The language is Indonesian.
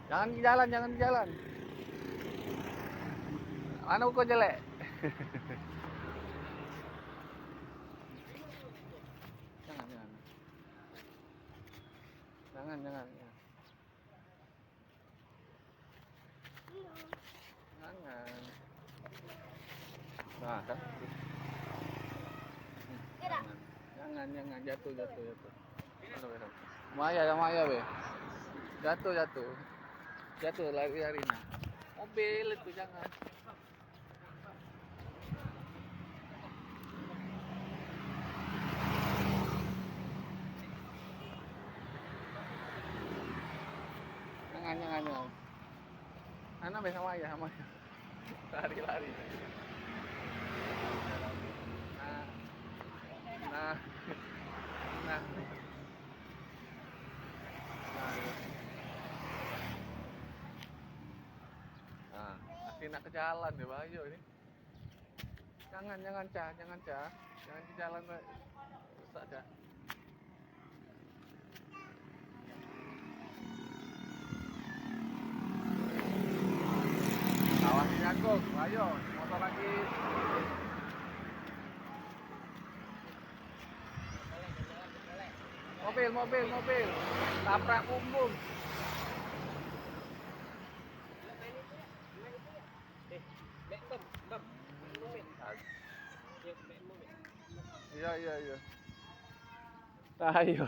Jangan di jalan, jangan di jalan. Anu kok jelek. Jangan, jangan. Jangan, jangan. Jangan. Nah, kan? Jangan, jangan, jangan. Jatuh, jatuh, jatuh. Maya, Maya, be. Jatuh, jatuh. Jatuh, lari-lari. Nah. Mobil itu jangan. Jangan, jangan, jangan. Anak be sama ya, sama ya. Lari-lari. Nah, nah, nah. Nah, masih nak ke jalan deh, Bayu ini. Jangan, jangan, Cah, jangan, Cah. Jangan ke jalan, Pak. Rusak, Cah. Awas nyangkut, ayo, motor lagi. Mobil, mobil, mobil. Tabrak bumbung. Iya, iya, iya. Ayo.